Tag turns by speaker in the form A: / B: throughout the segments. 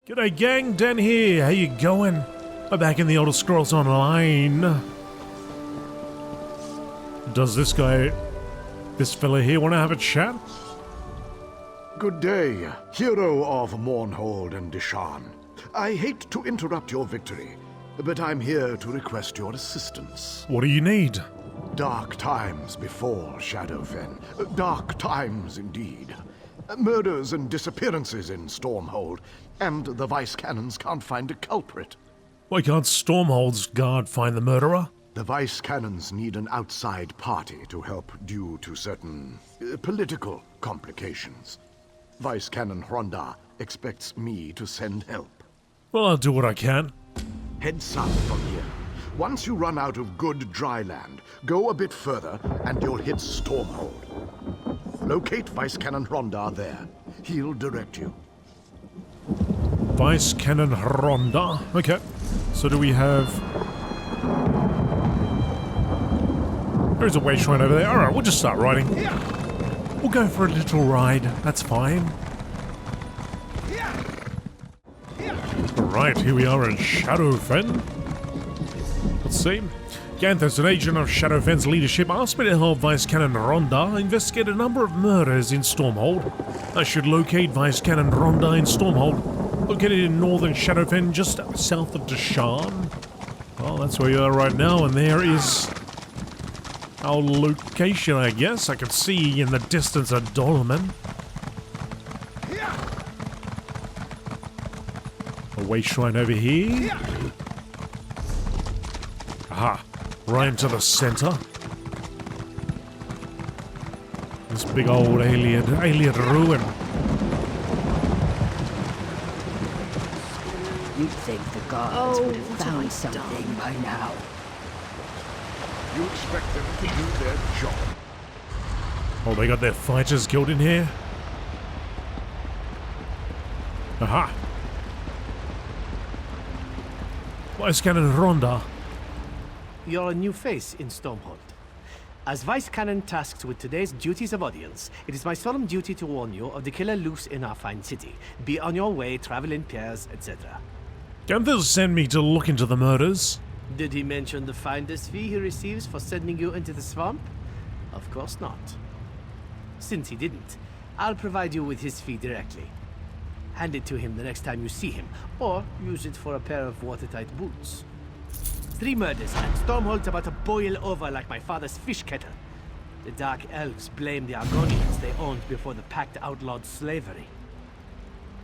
A: G'day gang, Dan here, how you going? I'm back in the Elder Scrolls Online. Does this fella here want to have a chat?
B: Good day, hero of Mournhold and Dishan. I hate to interrupt your victory, but I'm here to request your assistance.
A: What do you need?
B: Dark times before Shadowfen. Dark times indeed. Murders and disappearances in Stormhold, and the Vice Cannons can't find a culprit.
A: Why can't Stormhold's guard find the murderer?
B: The Vice Cannons need an outside party to help due to certain political complications. Vice Cannon Hronda expects me to send help.
A: Well, I'll do what I can.
B: Head south from here. Once you run out of good dry land, go a bit further and you'll hit Stormhold. Locate Vice Cannon Hronda there. He'll direct you.
A: Vice Cannon Hronda. Okay. So do we have... There's a way shrine over there. Alright, we'll just start riding. We'll go for a little ride. That's fine. Alright, here we are in Shadowfen. Let's see. Ganthos, an agent of Shadowfen's leadership, asked me to help Vice Cannon Hronda investigate a number of murders in Stormhold. I should locate Vice Cannon Hronda in Stormhold, located in northern Shadowfen, just south of Dishan. Well, that's where you are right now, and there is our location, I guess. I can see in the distance a dolmen. A way shrine over here. Aha. Right into the center. This big old alien ruin.
C: You'd think the guards would have found something by now.
B: You expect them to do their job.
A: Oh, they got their fighters killed in here? Aha! Vice Cannon Hronda.
D: You're a new face in Stormhold. As Vice Cannon tasked with today's duties of audience, it is my solemn duty to warn you of the killer loose in our fine city. Be on your way, travel in pairs, etc.
A: Ganthos sent me to look into the murders.
D: Did he mention the finder's fee he receives for sending you into the swamp? Of course not. Since he didn't, I'll provide you with his fee directly. Hand it to him the next time you see him, or use it for a pair of watertight boots. 3 murders, and Stormhold's about to boil over like my father's fish kettle. The Dark Elves blame the Argonians they owned before the Pact outlawed slavery.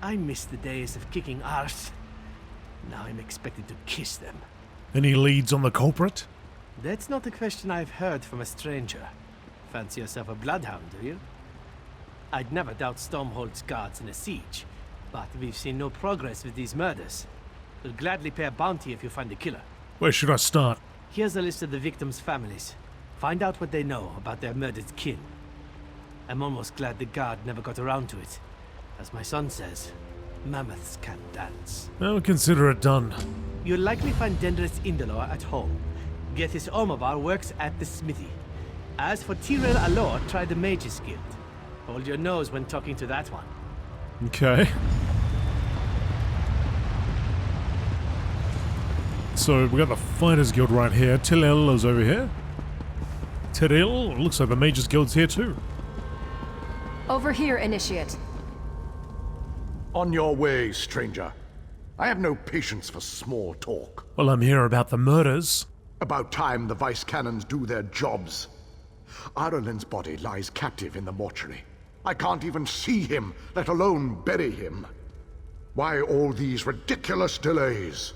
D: I miss the days of kicking arse. Now I'm expected to kiss them.
A: Any leads on the culprit?
D: That's not a question I've heard from a stranger. Fancy yourself a bloodhound, do you? I'd never doubt Stormhold's guards in a siege, but we've seen no progress with these murders. We'll gladly pay a bounty if you find the killer.
A: Where should I start?
D: Here's a list of the victims' families. Find out what they know about their murdered kin. I'm almost glad the guard never got around to it. As my son says, mammoths can dance.
A: I'll consider it done.
D: You'll likely find Dendris Indolor at home. Gethys Omabar works at the smithy. As for Tyrell Alor, try the Mages Guild. Hold your nose when talking to that one.
A: Okay. So we got the Fighters Guild right here. Tyrell is over here. Tyrell, looks like the Mages Guild's here too.
E: Over here, Initiate.
B: On your way, stranger. I have no patience for small talk.
A: Well, I'm here about the murders.
B: About time the Vice Cannons do their jobs. Aralin's body lies captive in the mortuary. I can't even see him, let alone bury him. Why all these ridiculous delays?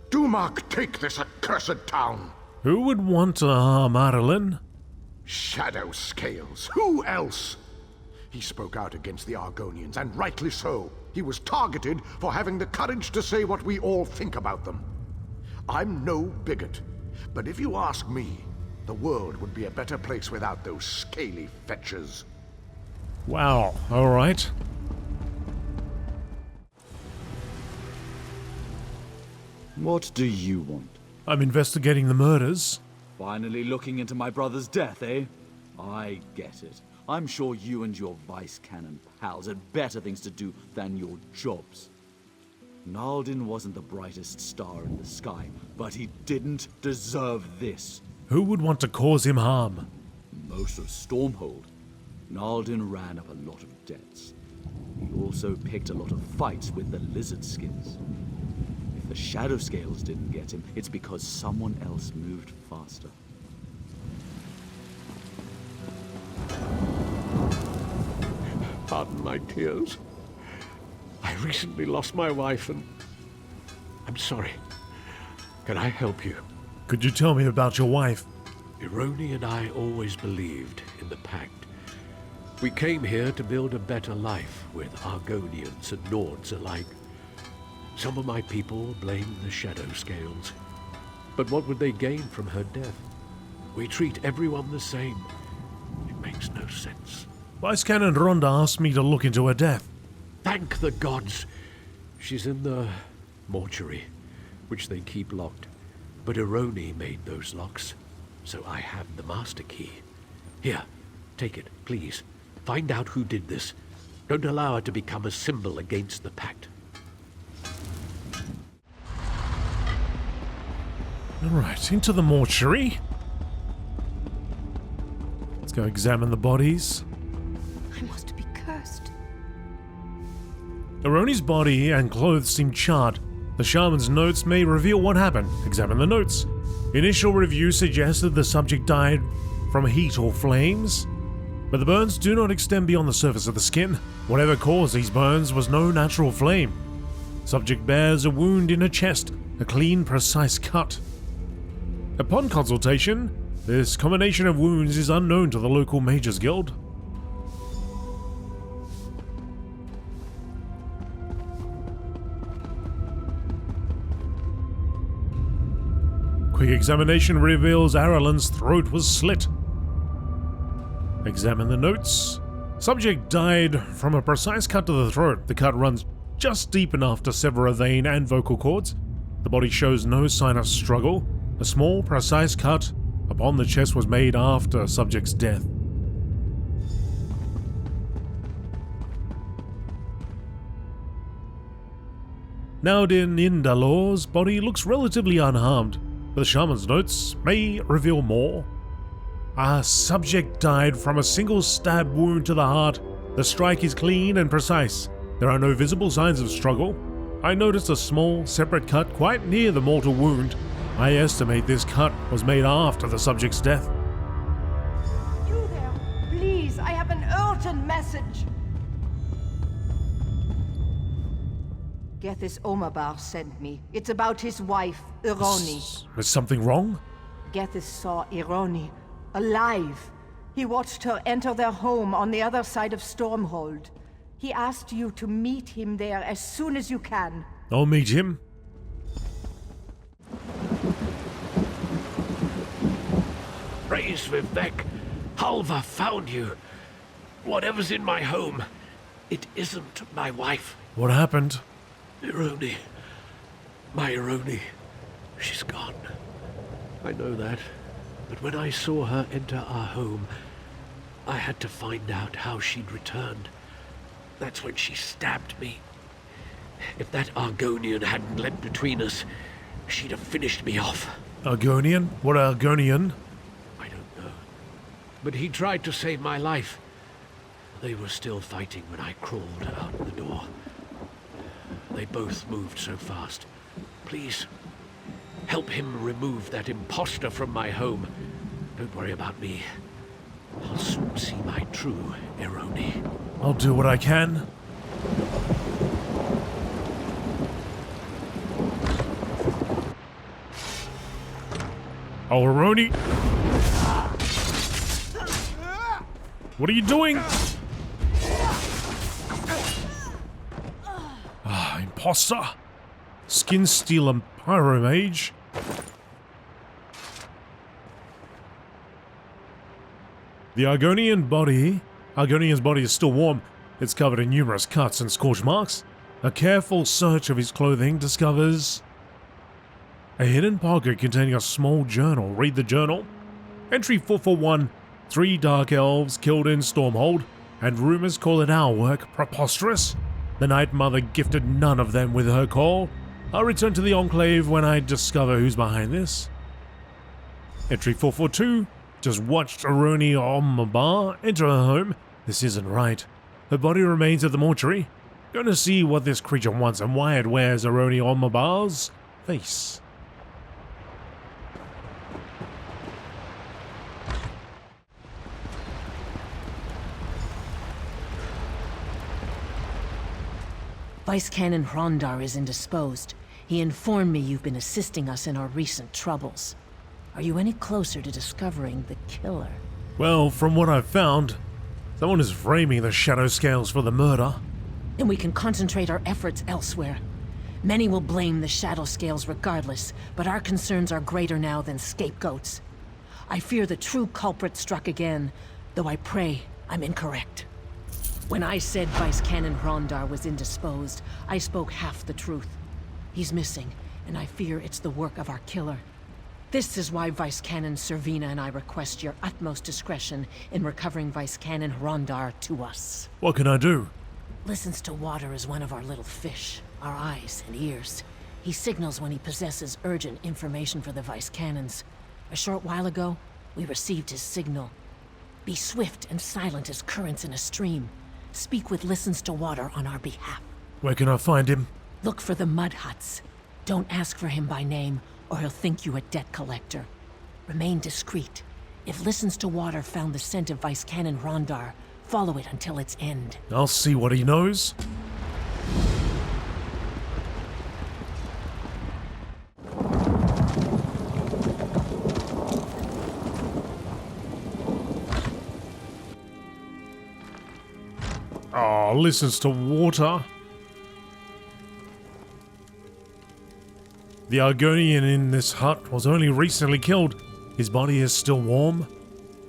B: Dumak, take this accursed town!
A: Who would want to harm Arlen?
B: Shadow Scales. Who else? He spoke out against the Argonians, and rightly so. He was targeted for having the courage to say what we all think about them. I'm no bigot, but if you ask me, the world would be a better place without those scaly fetchers.
A: Wow, alright.
F: What do you want?
A: I'm investigating the murders.
F: Finally looking into my brother's death, eh? I get it. I'm sure you and your Vice Cannon pals had better things to do than your jobs. Naldin wasn't the brightest star in the sky, but he didn't deserve this.
A: Who would want to cause him harm?
F: Most of Stormhold. Naldin ran up a lot of debts. He also picked a lot of fights with the lizard skins. If the Shadow Scales didn't get him, it's because someone else moved faster.
G: Pardon my tears. I recently lost my wife and I'm sorry. Can I help you?
A: Could you tell me about your wife?
G: Ironi and I always believed in the Pact. We came here to build a better life with Argonians and Nords alike. Some of my people blame the Shadow Scales. But what would they gain from her death? We treat everyone the same. It makes no sense.
A: Vice Cannon Ronda asked me to look into her death.
G: Thank the gods. She's in the mortuary, which they keep locked. But Ironi made those locks, so I have the master key. Here, take it, please. Find out who did this. Don't allow her to become a symbol against the Pact.
A: Alright, into the mortuary. Let's go examine the bodies.
E: I must be cursed.
A: Ironi's body and clothes seem charred. The shaman's notes may reveal what happened. Examine the notes. Initial review suggested the subject died from heat or flames, but the burns do not extend beyond the surface of the skin. Whatever caused these burns was no natural flame. Subject bears a wound in her chest, a clean, precise cut. Upon consultation, this combination of wounds is unknown to the local Mages Guild. Quick examination reveals Aralan's throat was slit. Examine the notes. Subject died from a precise cut to the throat. The cut runs just deep enough to sever a vein and vocal cords. The body shows no sign of struggle. A small, precise cut upon the chest was made after subject's death. Naudin Indalor's body looks relatively unharmed, but the shaman's notes may reveal more. Our subject died from a single stab wound to the heart. The strike is clean and precise. There are no visible signs of struggle. I noticed a small, separate cut quite near the mortal wound. I estimate this cut was made after the subject's death.
C: You there, please, I have an urgent message. Gethys Omabar sent me. It's about his wife, Ironi.
A: Is something wrong?
C: Gethys saw Ironi, alive. He watched her enter their home on the other side of Stormhold. He asked you to meet him there as soon as you can.
A: I'll meet him.
G: Praise Vivek. Halva found you. Whatever's in my home, it isn't my wife.
A: What happened?
G: Ironi. My Ironi. She's gone. I know that. But when I saw her enter our home, I had to find out how she'd returned. That's when she stabbed me. If that Argonian hadn't leapt between us, she'd have finished me off.
A: Argonian? What Argonian?
G: I don't know. But he tried to save my life. They were still fighting when I crawled out the door. They both moved so fast. Please, help him remove that imposter from my home. Don't worry about me. I'll soon see my true Ironi.
A: I'll do what I can. Oh, Ironi! What are you doing? Imposter! Skin Stealer Pyromage. The Argonian's body is still warm. It's covered in numerous cuts and scorch marks. A careful search of his clothing discovers a hidden pocket containing a small journal. Read the journal. Entry 441. 3 dark elves killed in Stormhold, and rumors call it our work preposterous. The Night Mother gifted none of them with her call. I'll return to the Enclave when I discover who's behind this. Entry 442. Just watched Aroni Ommabar enter her home. This isn't right. Her body remains at the mortuary. Going to see what this creature wants and why it wears Aroni Ommabar's face.
H: Vice Canon Hrondar is indisposed. He informed me you've been assisting us in our recent troubles. Are you any closer to discovering the killer?
A: Well, from what I've found, someone is framing the Shadow Scales for the murder.
H: Then we can concentrate our efforts elsewhere. Many will blame the Shadow Scales regardless, but our concerns are greater now than scapegoats. I fear the true culprit struck again, though I pray I'm incorrect. When I said Vice Canon Hrondar was indisposed, I spoke half the truth. He's missing, and I fear it's the work of our killer. This is why Vice Canon Servina and I request your utmost discretion in recovering Vice Canon Hrondar to us.
A: What can I do?
H: Listens to water as one of our little fish, our eyes and ears. He signals when he possesses urgent information for the Vice Canons. A short while ago, we received his signal. Be swift and silent as currents in a stream. Speak with Listens to Water on our behalf.
A: Where can I find him?
H: Look for the mud huts. Don't ask for him by name, or he'll think you a debt collector. Remain discreet. If Listens to Water found the scent of Vice Canon Hrondar, follow it until its end.
A: I'll see what he knows. Oh, Listens to Water. The Argonian in this hut was only recently killed. His body is still warm.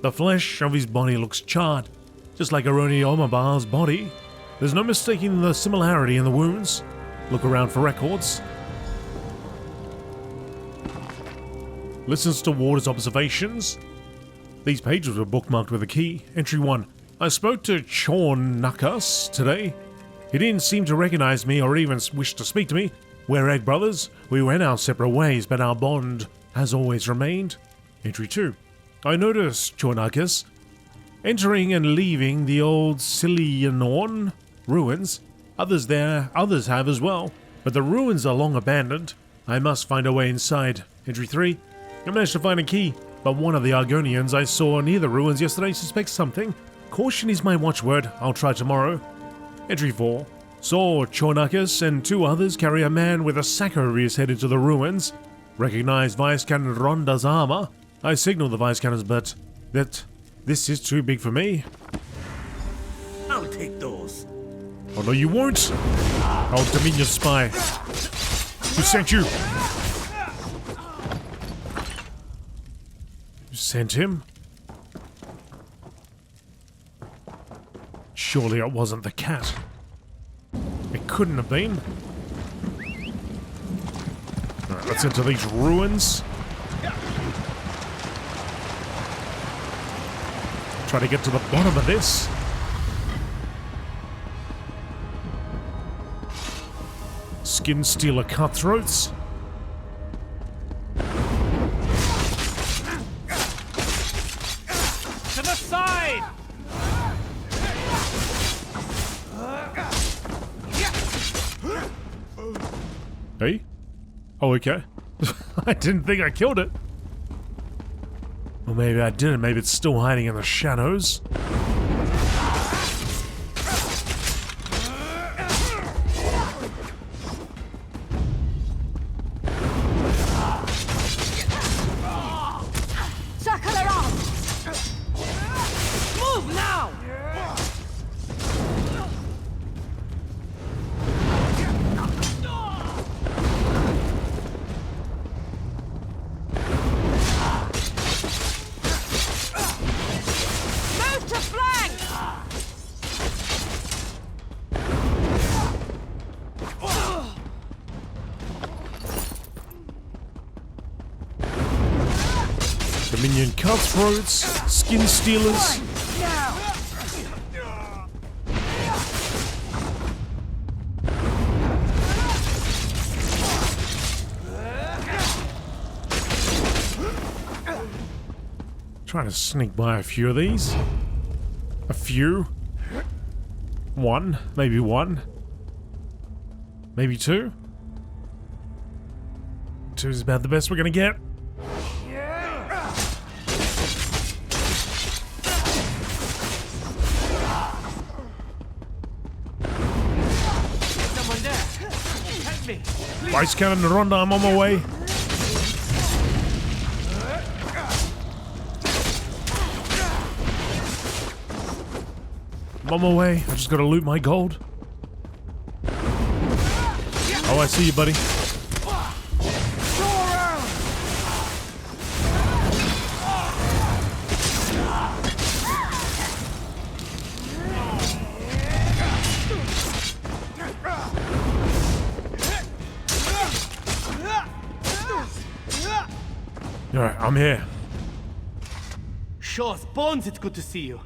A: The flesh of his body looks charred, just like Aroni Ommabar's body. There's no mistaking the similarity in the wounds. Look around for records. Listens to Water's observations. These pages were bookmarked with a key. Entry 1. I spoke to Chornakas today. He didn't seem to recognize me or even wish to speak to me. We're egg brothers. We went our separate ways, but our bond has always remained. Entry 2. I noticed Chornakas entering and leaving the old Silianorn ruins. Others have as well, but the ruins are long abandoned. I must find a way inside. Entry 3. I managed to find a key, but one of the Argonians I saw near the ruins yesterday suspects something. Caution is my watchword. I'll try tomorrow. Entry 4. Saw Chornakas and 2 others carry a man with a sack over his head into the ruins. Recognized Vice Canon Ronda's armor. I signaled the Vice Canons, but this is too big for me.
I: I'll take those.
A: Oh no, you won't! Oh, Dominion spy. Who sent you? You sent him? Surely it wasn't the cat. It couldn't have been. Alright, let's enter these ruins. Try to get to the bottom of this. Skin stealer cutthroats.
D: To the side!
A: Hey? Oh, okay. I didn't think I killed it. Or maybe I didn't. Maybe it's still hiding in the shadows.
C: Circle around!
D: Move now!
C: Move to flank!
A: Dominion cutthroats, skin stealers. Trying to sneak by a few of these. A few. One. Maybe one. Maybe two. Two is about the best we're gonna get.
D: Someone there. Help me.
A: Vice Cannon Ronda, I'm on my way. I'm on my way. I just gotta loot my gold. Oh, I see you, buddy. Alright, I'm here.
D: Shaw's bones, it's good to see you.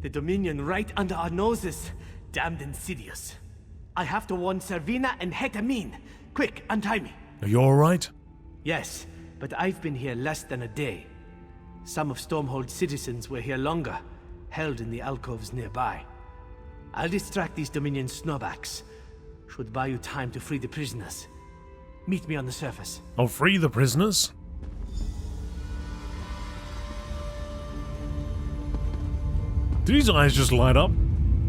D: The Dominion right under our noses. Damned insidious. I have to warn Servina and Hetamin. Quick, untie me.
A: Are you alright?
D: Yes, but I've been here less than a day. Some of Stormhold's citizens were here longer, held in the alcoves nearby. I'll distract these Dominion snowbacks. Should buy you time to free the prisoners. Meet me on the surface.
A: I'll free the prisoners. Did his eyes just light up?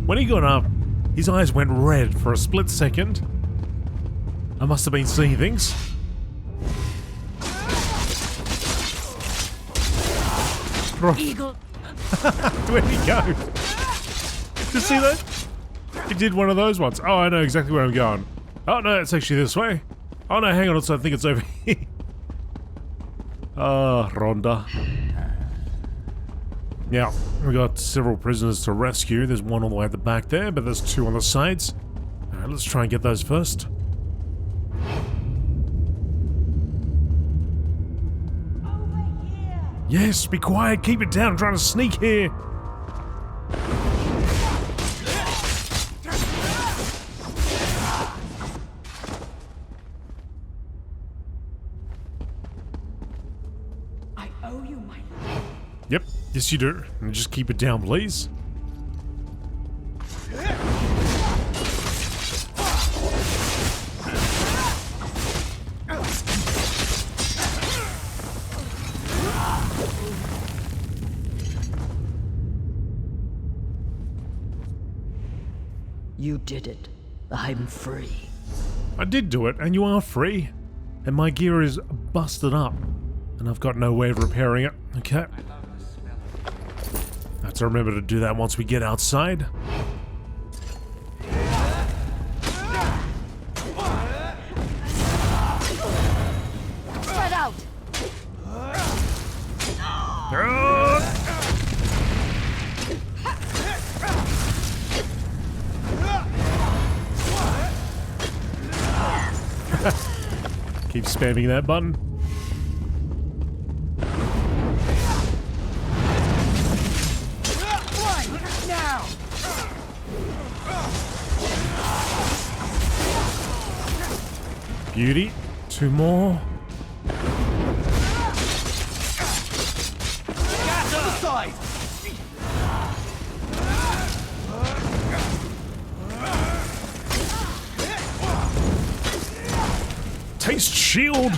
A: When he got up, his eyes went red for a split second. I must have been seeing things.
H: Eagle.
A: Where'd he go? Did you see that? He did one of those ones. Oh, I know exactly where I'm going. Oh no, it's actually this way. Oh no, hang on, I think it's over here. Ah, Ronda. Yeah, we got several prisoners to rescue. There's one all the way at the back there, but there's two on the sides. Alright, let's try and get those first. Yes, be quiet, keep it down, I'm trying to sneak here.
C: I owe you my life.
A: Yep, yes you do. And just keep it down, please.
H: You did it. I'm free.
A: I did do it, and you are free. And my gear is busted up. And I've got no way of repairing it. Okay. I have to remember to do that once we get outside.
C: Spread out.
A: Keep spamming that button.
C: Now.
A: Beauty. Two more.
D: Gas on the side!
A: Taste shield.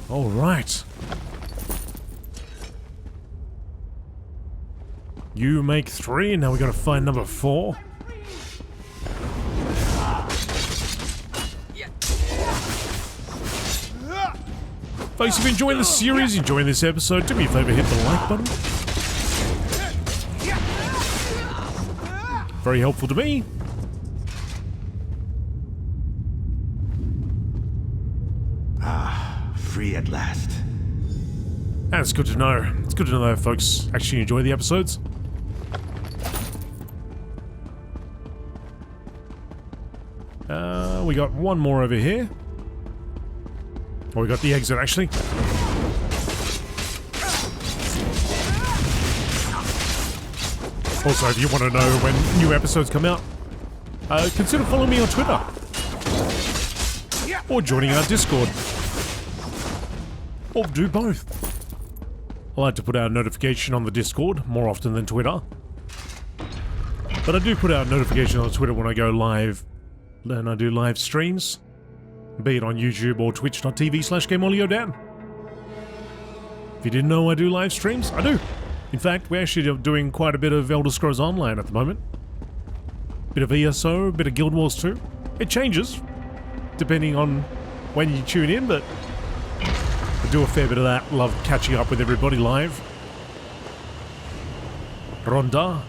A: All right. You make 3, and now we gotta find number 4. Folks, if you're enjoying the series, enjoying this episode, do me a favor, hit the like button. Very helpful to me.
I: Free at last.
A: And it's good to know. It's good to know that folks actually enjoy the episodes. We got one more over here. Oh, we got the exit actually. Also, if you want to know when new episodes come out, consider following me on Twitter. or joining our Discord. Or do both. I like to put out a notification on the Discord more often than Twitter. But I do put out a notification on Twitter when I go live. Then I do live streams, be it on YouTube or twitch.tv/GameolioDan. If you didn't know I do live streams, I do. In fact, we're actually doing quite a bit of Elder Scrolls Online at the moment. Bit of ESO, a bit of Guild Wars 2. It changes, depending on when you tune in, but I do a fair bit of that. Love catching up with everybody live. Ronda.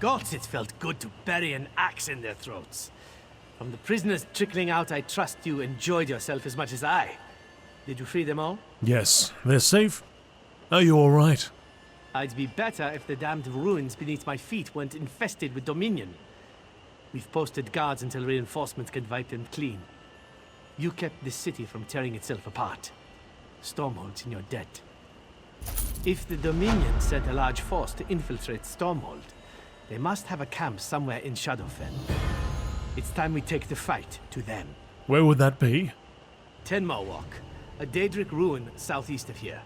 D: Gods, it felt good to bury an axe in their throats. From the prisoners trickling out, I trust you enjoyed yourself as much as I. Did you free them all?
A: Yes, they're safe. Are you alright?
D: I'd be better if the damned ruins beneath my feet weren't infested with Dominion. We've posted guards until reinforcements can wipe them clean. You kept this city from tearing itself apart. Stormhold's in your debt. If the Dominion sent a large force to infiltrate Stormhold, they must have a camp somewhere in Shadowfen. It's time we take the fight to them.
A: Where would that be?
D: Tenma Walk, a Daedric ruin southeast of here.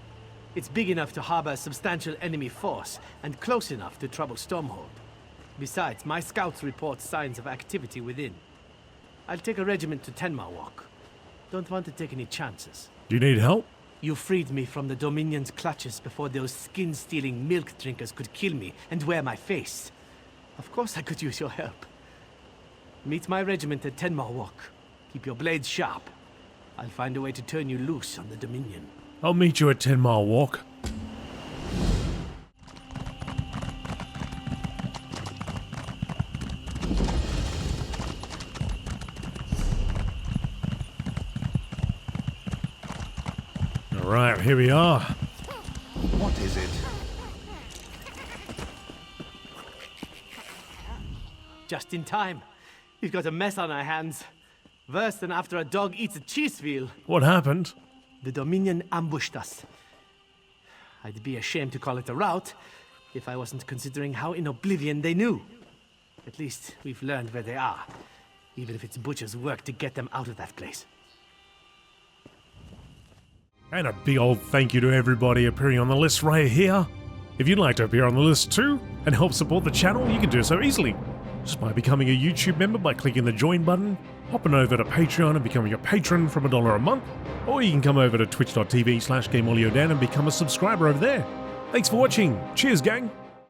D: It's big enough to harbor a substantial enemy force, and close enough to trouble Stormhold. Besides, my scouts report signs of activity within. I'll take a regiment to Tenma Walk. Don't want to take any chances.
A: Do you need help?
D: You freed me from the Dominion's clutches before those skin-stealing milk drinkers could kill me and wear my face. Of course I could use your help. Meet my regiment at Tenma Walk. Keep your blades sharp. I'll find a way to turn you loose on the Dominion.
A: I'll meet you at 10 Mile Walk. Alright, here we are.
B: What is it?
D: Just in time. We've got a mess on our hands. Worse than after a dog eats a cheese wheel.
A: What happened?
D: The Dominion ambushed us. I'd be ashamed to call it a rout if I wasn't considering how in oblivion they knew. At least we've learned where they are, even if it's butcher's work to get them out of that place.
A: And a big old thank you to everybody appearing on the list right here. If you'd like to appear on the list too and help support the channel, you can do so easily. Just by becoming a YouTube member by clicking the join button, hopping over to Patreon and becoming a patron from $1 a month, or you can come over to twitch.tv/GameolioDan and become a subscriber over there. Thanks for watching. Cheers, gang.